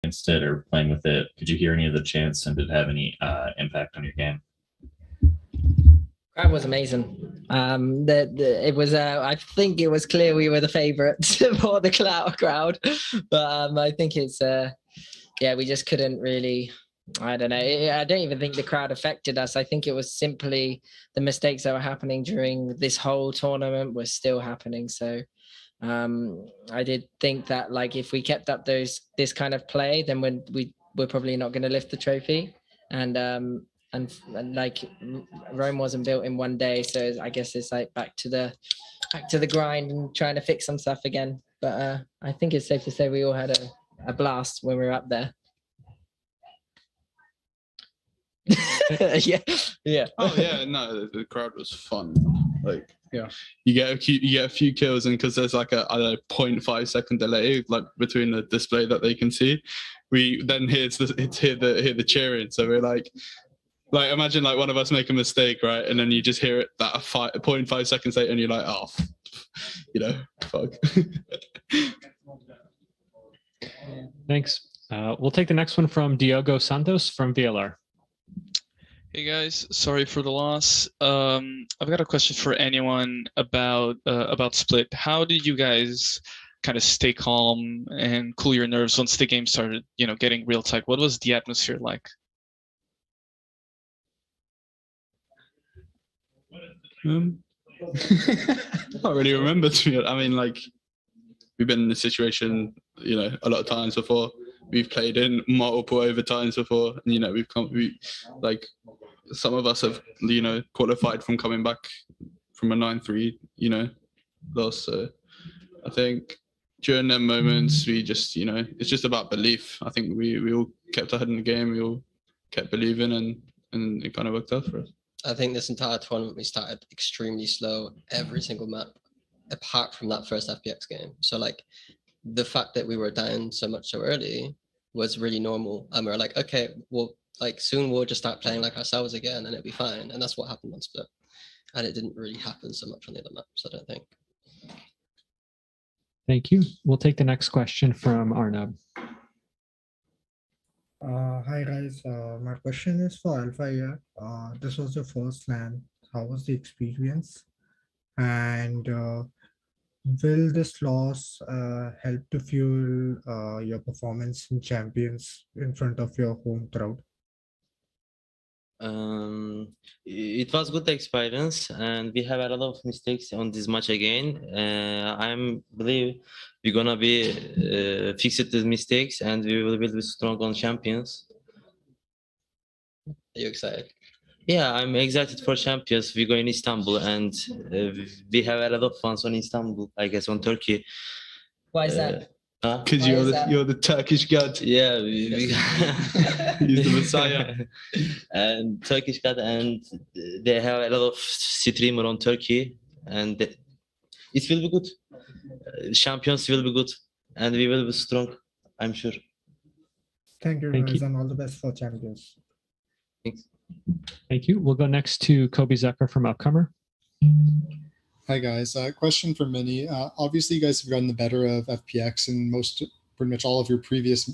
against it or playing with it? Could you hear any of the chants, and did it have any impact on your game? Crowd was amazing. It was. I think it was clear we were the favourites for the crowd, but I think it's. We just couldn't really. I don't know. I don't even think the crowd affected us. I think it was simply the mistakes that were happening during this whole tournament were still happening. So I did think that like if we kept up this kind of play, then we're probably not going to lift the trophy. And like Rome wasn't built in one day, so I guess it's like back to the grind and trying to fix some stuff again. But I think it's safe to say we all had a blast when we were up there. yeah. Oh yeah, no, the crowd was fun. Like, yeah, you get a few kills, and because there's like a 0.5 second delay like between the display that they can see, we then hear the cheering. So we're like imagine like one of us make a mistake, right, and then you just hear it that 0.5 seconds later, and you're like, oh, fuck. Thanks. We'll take the next one from Diogo Santos from VLR. Hey guys, sorry for the loss. I've got a question for anyone about Split. How did you guys kind of stay calm and cool your nerves once the game started, getting real tight? What was the atmosphere like? I don't really remember, to be honest. I mean, like, we've been in this situation, a lot of times before. We've played in multiple overtimes before, and some of us have, qualified from coming back from a 9-3, loss. So I think during them moments, we just, it's just about belief. I think we all kept our head in the game. We all kept believing, and it kind of worked out for us. I think this entire tournament, we started extremely slow every single map, apart from that first FPX game. So like the fact that we were down so much so early was really normal. And we were like, okay, well, like soon we'll just start playing like ourselves again and it'll be fine. And that's what happened on Split. And it didn't really happen so much on the other maps, I don't think. Thank you. We'll take the next question from Arnab. Hi guys, my question is for Alpha here. This was your first LAN. How was the experience? And will this loss help to fuel your performance in Champions in front of your home crowd? It was good experience, and we have a lot of mistakes on this match again. I believe we're gonna be fixed the mistakes, and we will be strong on Champions. Are you excited? Yeah, I'm excited for Champions. We go in Istanbul, and we have a lot of fun on Istanbul, I guess, on Turkey. Why is that? Because you're the Turkish god. Yeah, he's the Messiah. And Turkish god, and they have a lot of streamer on Turkey, and it will be good. Champions will be good, and we will be strong, I'm sure. Thank you, guys, and all the best for Champions. Thanks. Thank you. We'll go next to Kobe Zecker from Upcomer. Hi guys, question for Mini. Obviously you guys have gotten the better of FPX in pretty much all of your previous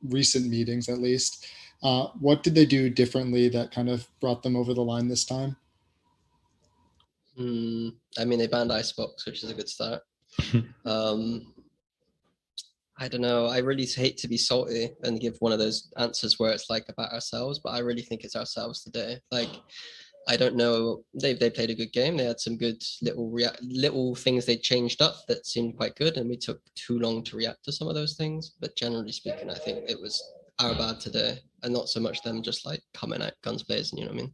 recent meetings at least. What did they do differently that kind of brought them over the line this time? I mean, they banned Icebox, which is a good start. I don't know. I really hate to be salty and give one of those answers where it's like about ourselves, but I really think it's ourselves today. Like, I don't know. They played a good game. They had some good little things they changed up that seemed quite good, and we took too long to react to some of those things. But generally speaking, I think it was our bad today, and not so much them just like coming out guns blazing. You know what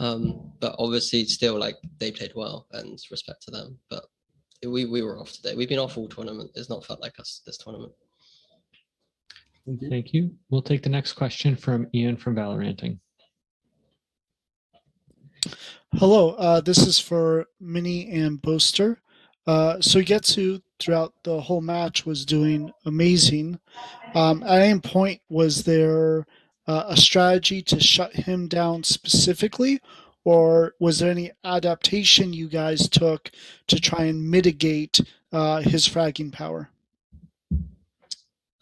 I mean? But obviously, still like they played well, and respect to them. But we were off today. We've been off all tournament. It's not felt like us this tournament. Thank you. We'll take the next question from Ian from Valoranting. Hello, this is for Mini and Boaster. So Getsu throughout the whole match was doing amazing. At any point, was there a strategy to shut him down specifically, or was there any adaptation you guys took to try and mitigate his fragging power?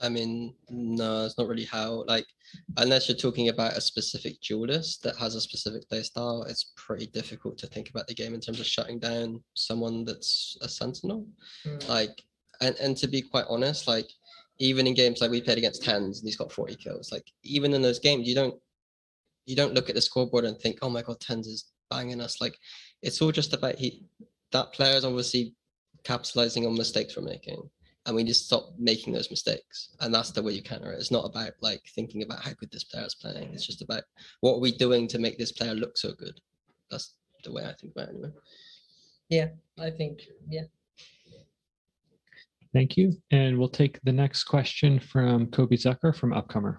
I mean, no, it's not really how, like, unless you're talking about a specific duelist that has a specific playstyle, it's pretty difficult to think about the game in terms of shutting down someone that's a sentinel. Like, and to be quite honest, like, even in games like we played against tens and he's got 40 kills, like, even in those games, you don't look at the scoreboard and think, oh my god, tens is banging us. Like, it's all just about that player is obviously capitalizing on mistakes we're making, and we just stop making those mistakes, and that's the way you counter it. It's not about like thinking about how good this player is playing. It's just about what are we doing to make this player look so good. That's the way I think about it anyway. Yeah, I think, yeah. Thank you. And we'll take the next question from Kobe Zucker from Upcomer.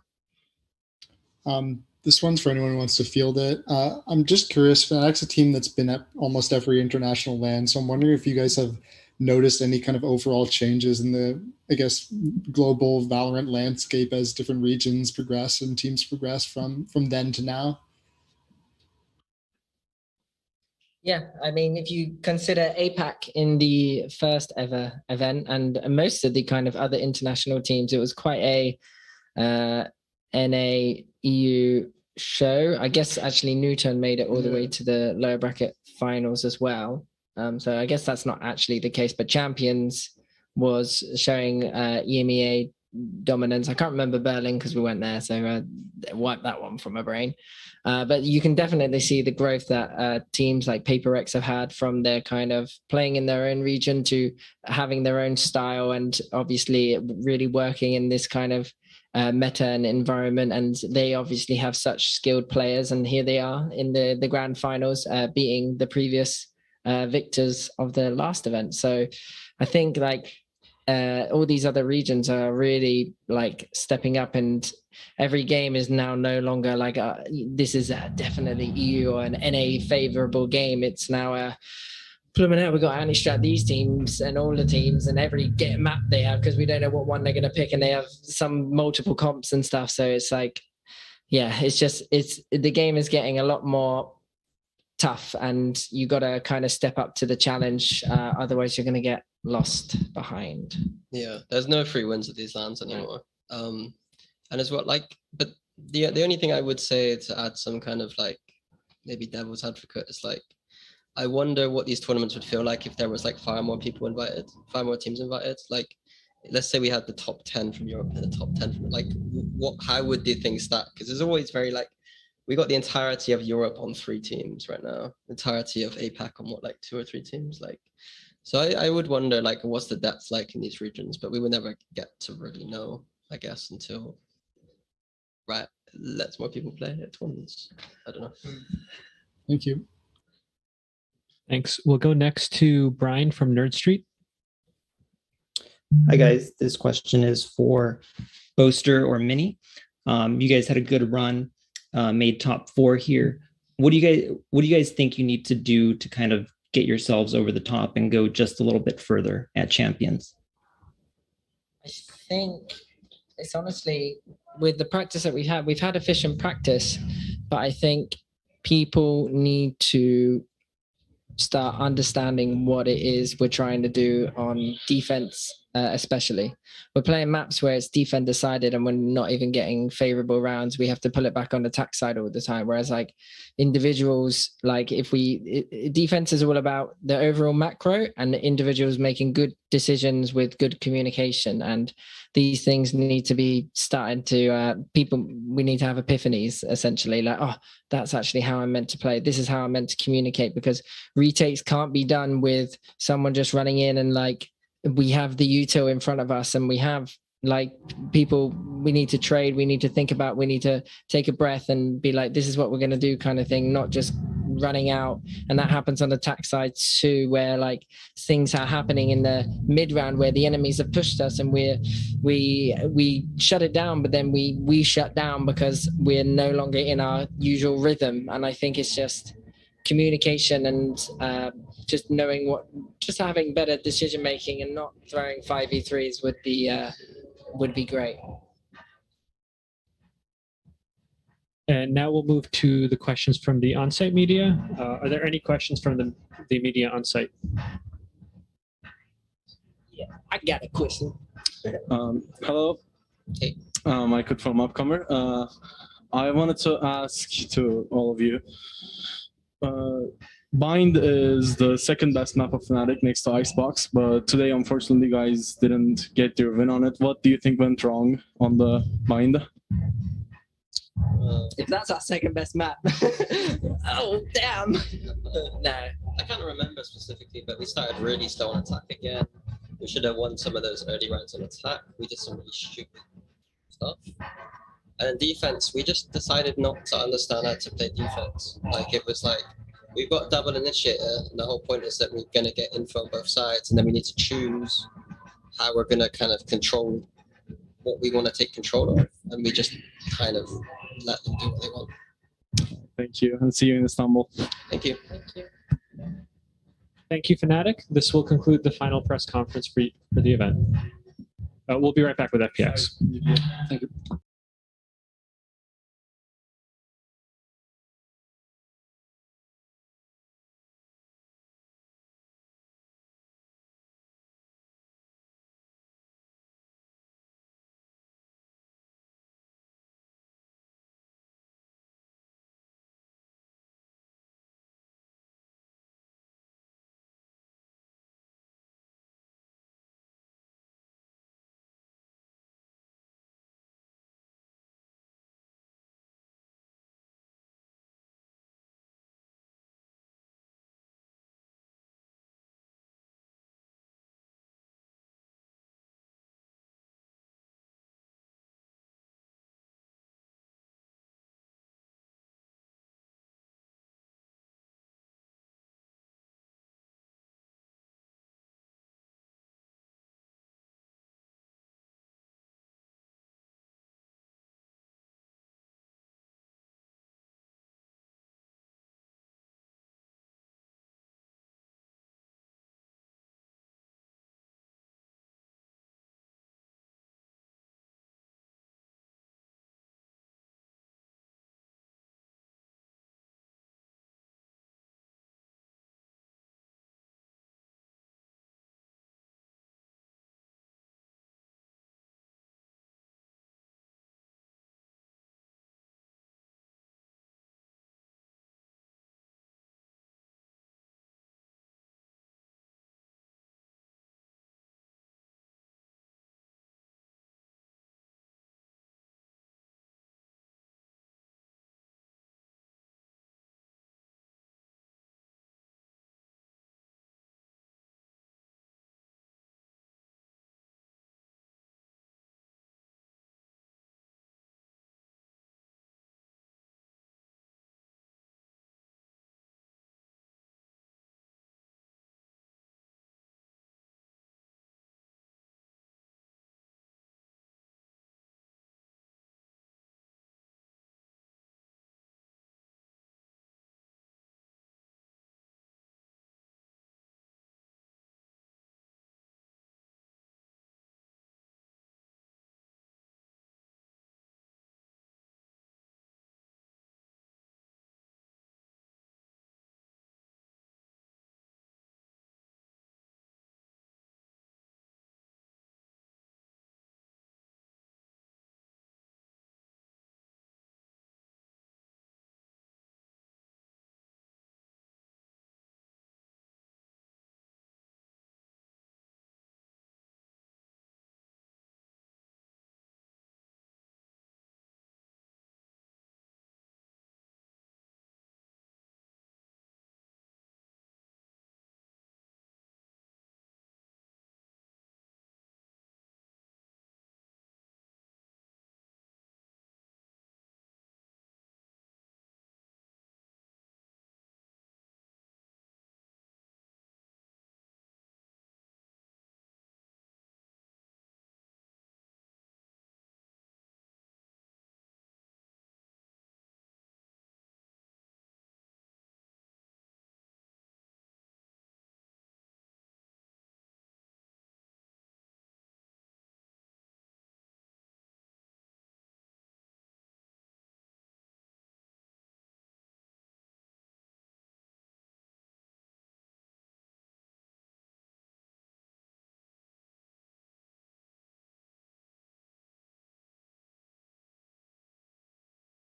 This one's for anyone who wants to field it. I'm just curious, Fnatic's a team that's been at almost every international LAN, so I'm wondering if you guys have noticed any kind of overall changes in the, I guess, global Valorant landscape as different regions progress and teams progress from then to now? Yeah, I mean, if you consider APAC in the first ever event and most of the kind of other international teams, it was quite a NA EU show. I guess actually Newton made it all the way to the lower bracket finals as well. So I guess that's not actually the case, but Champions was showing EMEA dominance. I can't remember Berlin because we went there, so wipe that one from my brain. But you can definitely see the growth that teams like PaperX have had from their kind of playing in their own region to having their own style, and obviously really working in this kind of meta and environment. And they obviously have such skilled players, and here they are in the grand finals, beating the previous victors of the last event. So I think like all these other regions are really like stepping up, and every game is now no longer like this is definitely EU or an NA favorable game. It's now a Fluminense, we've got anti-strat these teams and all the teams and every map they have, because we don't know what one they're going to pick, and they have some multiple comps and stuff. So it's like, yeah, it's the game is getting a lot more tough, and you got to kind of step up to the challenge. Otherwise you're going to get lost behind. Yeah, there's no free wins at these lands anymore. And as well, like, but the only thing I would say to add some kind of like maybe devil's advocate is like, I wonder what these tournaments would feel like if there was like far more people invited, far more teams invited. Like, let's say we had the top 10 from Europe and the top 10 from like, how would the things stack? Because there's always very like, we got the entirety of Europe on 3 teams right now, entirety of APAC on what, like 2 or 3 teams, like. So I would wonder like, what's the depth like in these regions? But we would never get to really know, I guess, until lets more people play at tournaments. I don't know. Thank you. Thanks. We'll go next to Brian from Nerd Street. Hi guys, this question is for Boaster or Mini. You guys had a good run, made top 4 here. What do you guys think you need to do to kind of get yourselves over the top and go just a little bit further at Champions? I think it's honestly, with the practice that we've had efficient practice, but I think people need to start understanding what it is we're trying to do on defense. Especially we're playing maps where it's defense decided and we're not even getting favorable rounds. We have to pull it back on the attack side all the time, whereas like individuals, like defense is all about the overall macro, and the individuals making good decisions with good communication, and these things need to be starting to we need to have epiphanies, essentially, like, oh, that's actually how I'm meant to play, this is how I'm meant to communicate, because retakes can't be done with someone just running in and like, we have the util in front of us, and we have like people we need to trade, we need to think about, we need to take a breath and be like, this is what we're going to do, kind of thing, not just running out. And that happens on the attack side too, where like things are happening in the mid round where the enemies have pushed us and we shut it down, but then we shut down because we're no longer in our usual rhythm. And I think it's just communication and just knowing just having better decision making and not throwing 5v3s would be great. And now we'll move to the questions from the on-site media. Are there any questions from the media on-site? Yeah, I got a question. Hello, Okay. Michael from Upcomer. I wanted to ask to all of you. Bind is the second best map of Fnatic next to Icebox, but today, unfortunately, you guys didn't get your win on it. What do you think went wrong on the Bind? If that's our second best map. Oh, damn. No. I can't remember specifically, but we started really slow on attack again. We should have won some of those early rounds on attack. We did some really stupid stuff. And defense, we just decided not to understand how to play defense. Like, it was like, we've got double initiator, and the whole point is that we're going to get info on both sides, and then we need to choose how we're going to kind of control what we want to take control of. And we just kind of let them do what they want. Thank you, and see you in Istanbul. Thank you. Thank you, Fnatic. This will conclude the final press conference for the event. We'll be right back with FPX. Thank you.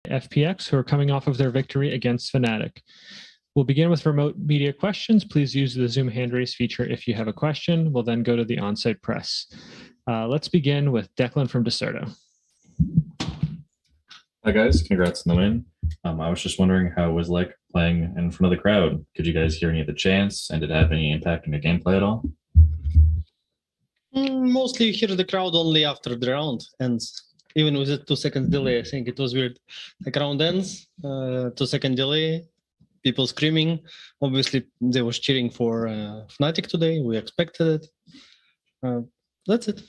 FPX, who are coming off of their victory against Fnatic. We'll begin with remote media questions. Please use the Zoom hand raise feature if you have a question. We'll then go to the on-site press. Let's begin with Declan from Deserto. Hi guys, congrats on the win. I was just wondering how it was like playing in front of the crowd. Could you guys hear any of the chants, and did it have any impact on your gameplay at all? Mostly you hear the crowd only after the round ends. Even with a 2 second delay, I think it was weird. The round ends, 2 second delay, people screaming. Obviously, they was cheering for Fnatic today. We expected it. That's it.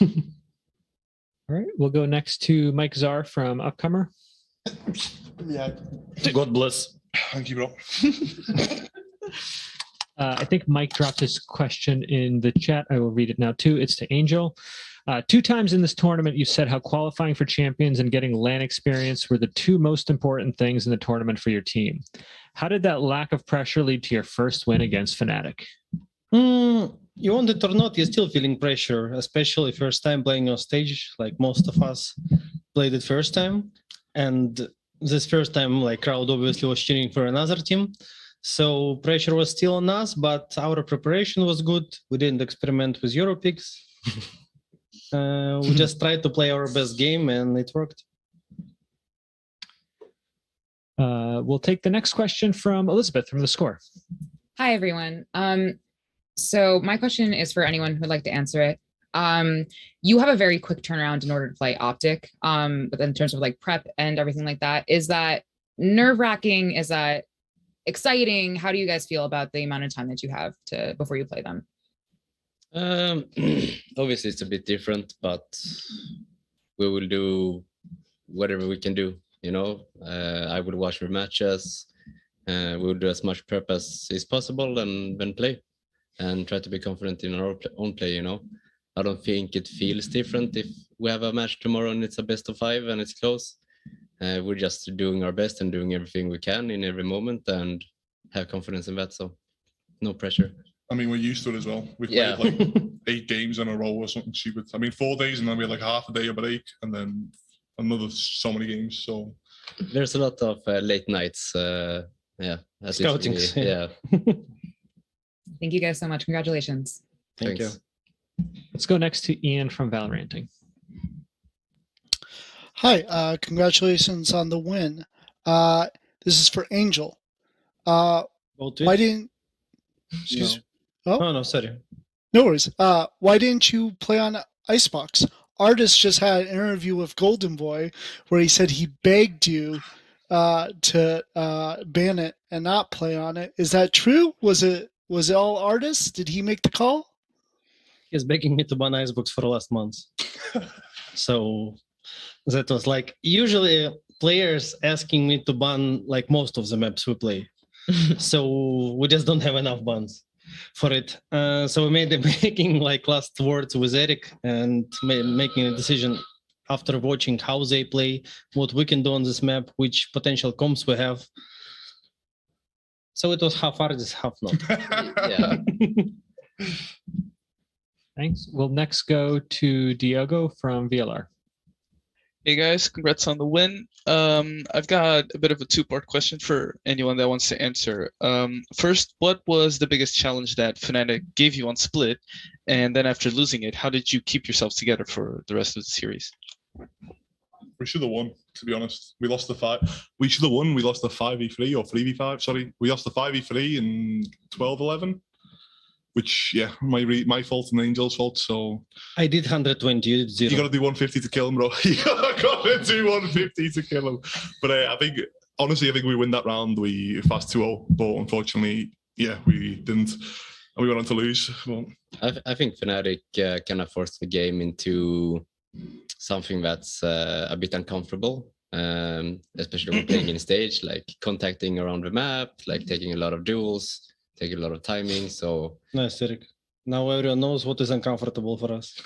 All right, we'll go next to Mike Czar from Upcomer. Yeah. God bless. Thank you, bro. I think Mike dropped his question in the chat. I will read it now too. It's to Angel. 2 times in this tournament, you said how qualifying for champions and getting LAN experience were the 2 most important things in the tournament for your team. How did that lack of pressure lead to your first win against Fnatic? You want it or not, you're still feeling pressure, especially first time playing on stage, like most of us played it first time. And this first time, like crowd obviously was cheering for another team. So pressure was still on us, but our preparation was good. We didn't experiment with Euro picks. We just tried to play our best game and it worked. We'll take the next question from Elizabeth from The Score. Hi, everyone. So my question is for anyone who would like to answer it. You have a very quick turnaround in order to play Optic, but in terms of like prep and everything like that, is that nerve-wracking? Is that exciting? How do you guys feel about the amount of time that you have to before you play them? Obviously, it's a bit different, but we will do whatever we can do. You know, I will watch our matches. We will do as much prep as is possible and then play and try to be confident in our own play. You know, I don't think it feels different if we have a match tomorrow and it's a best of 5 and it's close. We're just doing our best and doing everything we can in every moment and have confidence in that. So no pressure. I mean, we're used to it as well. We played like 8 games in a row or something stupid. I mean, 4 days and then we had like half a day of break and then another so many games. So there's a lot of late nights. Scouting. Yeah. Thank you guys so much. Congratulations. Thank you. Let's go next to Ian from Valoranting. Hi, congratulations on the win. This is for Angel. Why didn't... Excuse me. Oh, no, sorry. No worries. Why didn't you play on Icebox? Artist just had an interview with Golden Boy where he said he begged you to ban it and not play on it. Is that true? Was it all Artist? Did he make the call? He's begging me to ban Icebox for the last month. So that was like usually players asking me to ban like most of the maps we play. So we just don't have enough bans for it. So we made the making like last words with Eric and making a decision after watching how they play, what we can do on this map, which potential comps we have. So it was half artist, half not. Yeah. Thanks. We'll next go to Diogo from VLR. Hey guys, congrats on the win. I've got a bit of a 2-part question for anyone that wants to answer. First, what was the biggest challenge that Fnatic gave you on Split? And then after losing it, how did you keep yourselves together for the rest of the series? we should have won, to be honest. We lost the 5. We should have won. We lost the 5v3 or 3v5. Sorry, we lost the 5v3 in 12-11. Which, yeah, my fault and Angel's fault. So I did 120. You did 0. You got to do 150 to kill him, bro. You got to do 150 to kill him. But I think, honestly, I think we win that round. We fast 2-0, but unfortunately, yeah, we didn't. And we went on to lose. Well, I think Fnatic kind of forced the game into something that's a bit uncomfortable, especially when playing in stage, like contacting around the map, like taking a lot of duels. Take a lot of timing, so nice, Eric. Now everyone knows what is uncomfortable for us.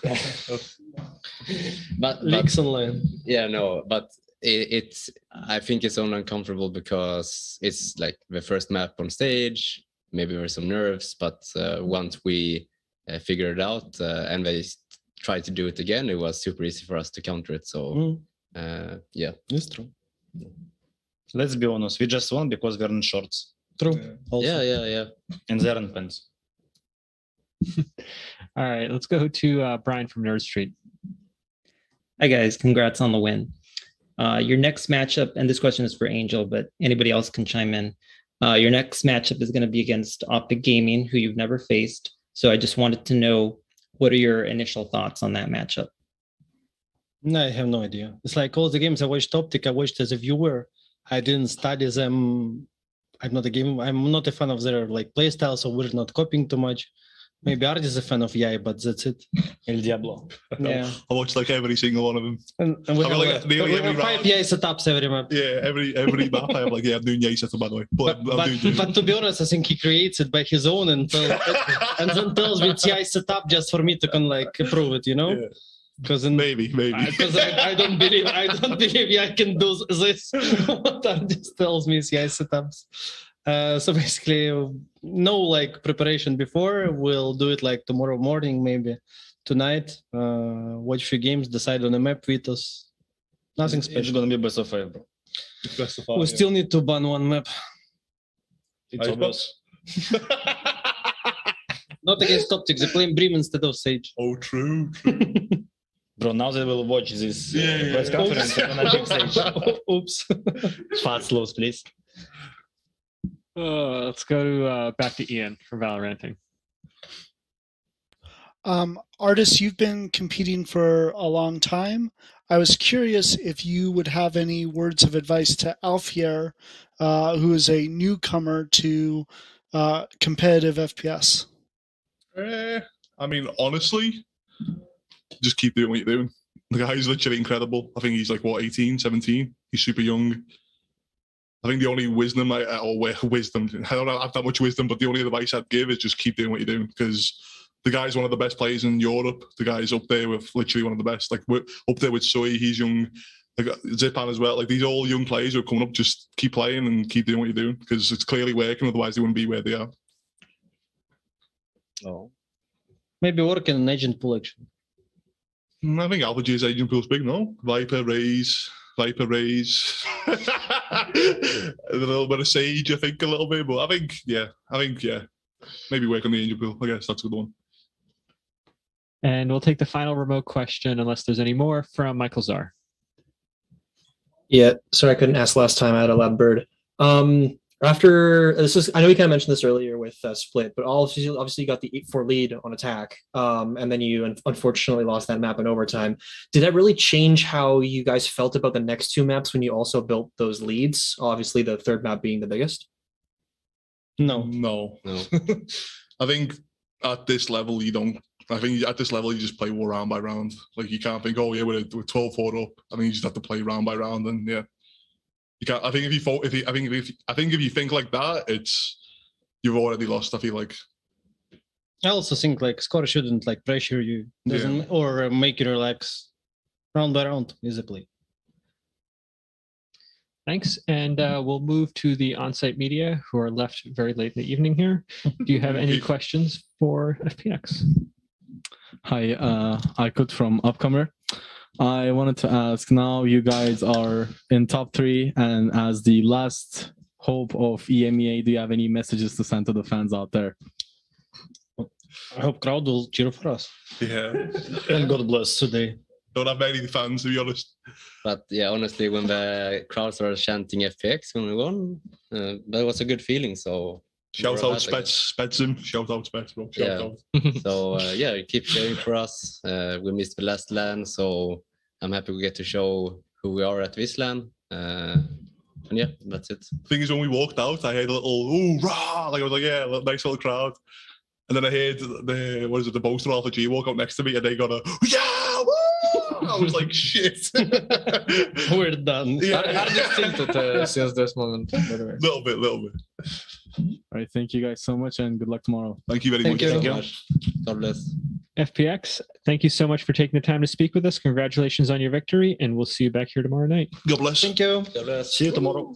but leaks online. Yeah, no, but it's. I think it's only uncomfortable because it's like the first map on stage. Maybe there's some nerves, but once we figured it out and they tried to do it again, it was super easy for us to counter it. So yeah, it's true. Let's be honest, we just won because we're in shorts. True. Yeah. And they're in pants. All right, let's go to Brian from Nerd Street. Hi guys, congrats on the win. Your next matchup, and this question is for Angel, but anybody else can chime in. Your next matchup is going to be against Optic Gaming, who you've never faced. So I just wanted to know, what are your initial thoughts on that matchup? No, I have no idea. It's like all the games I watched Optic, I watched as a viewer. I didn't study them. I'm not a fan of their like playstyle, so we're not copying too much. Maybe Art is a fan of Yai, but that's it. El Diablo. Yeah. I watched like every single one of them. And we have, nearly we every have 5 round. Yai setups every map. Yeah, every map I have like, I'm doing Yai setup by the way. But to be honest, I think he creates it by his own and then tells me it's Yai setup just for me to kind of like prove it, you know? Yeah. Because maybe because I don't believe I can do this. What Art just tells me is Yai setups. So basically, no like preparation before. We'll do it like tomorrow morning, maybe tonight. Watch a few games, decide on a map with us. Nothing special. It's gonna be best of 5, bro. Best of 5, we still need to ban one map. It's obvious. Not against Optic. They play Brim instead of Sage. Oh, true. Bro, now they will watch this press conference. They're gonna pick Sage. Oops. Fast slows, please. Let's go to back to Ian for Valoranting. Artists, you've been competing for a long time. I was curious if you would have any words of advice to Alfier, who is a newcomer to competitive FPS. I mean, honestly, just keep doing what you're doing. The guy's literally incredible. I think he's like, 18, 17? He's super young. I think the only wisdom, I don't have that much wisdom, but the only advice I'd give is just keep doing what you're doing, because the guy's one of the best players in Europe. The guy's up there with literally one of the best. Like, we're up there with Sui, he's young. Like Zipan as well. Like, these all young players who are coming up, just keep playing and keep doing what you're doing, because it's clearly working, otherwise they wouldn't be where they are. Oh. Maybe work in an agent pool, actually. I think Alpha G's agent pool's big, no? Viper, Raze. A little bit of Sage, I think, a little bit. But I think, yeah. Maybe work on the angel pool. I guess that's a good one. And we'll take the final remote question, unless there's any more, from Michael Czar. Yeah, sorry I couldn't ask last time. I had a loud bird. After this is, I know you kind of mentioned this earlier with Split, but obviously you got the 8-4 lead on attack, and then you unfortunately lost that map in overtime. Did that really change how you guys felt about the next 2 maps when you also built those leads? Obviously, the third map being the biggest. No. I think at this level you don't. I think at this level you just play round by round. Like, you can't think, we're 12-4 up. I think you just have to play round by round, and yeah. You can't. I think if you think like that, you've already lost. I feel like. I also think like score shouldn't like pressure you, or make you relax. Round by round is a play. Thanks, and we'll move to the on-site media who are left very late in the evening here. Do you have any questions for FPX? Hi, Aykut from Upcomer. I wanted to ask, now you guys are in top 3, and as the last hope of EMEA, do you have any messages to send to the fans out there? I hope crowd will cheer for us. Yeah. And God bless today. Don't have many fans, to be honest. But yeah, honestly, when the crowd started chanting FPX when we won, that was a good feeling. So shout out Spetsim. Shout out Spets, bro. Shout out. So keep cheering for us. We missed the last LAN, so I'm happy we get to show who we are at this LAN. And yeah, that's it. The thing is, when we walked out, I heard a little ooh rah, like I was like, yeah, nice little crowd. And then I heard the Boaster Alpha G walk out next to me, and they got a yeah, woo! I was like, shit. We're done. How did you tilted since this moment? Little bit. All right, thank you guys so much, and good luck tomorrow. Thank you very much. Thank you so much. God bless. FPX, thank you so much for taking the time to speak with us. Congratulations on your victory, and we'll see you back here tomorrow night. God bless. Thank you. God bless. See you tomorrow.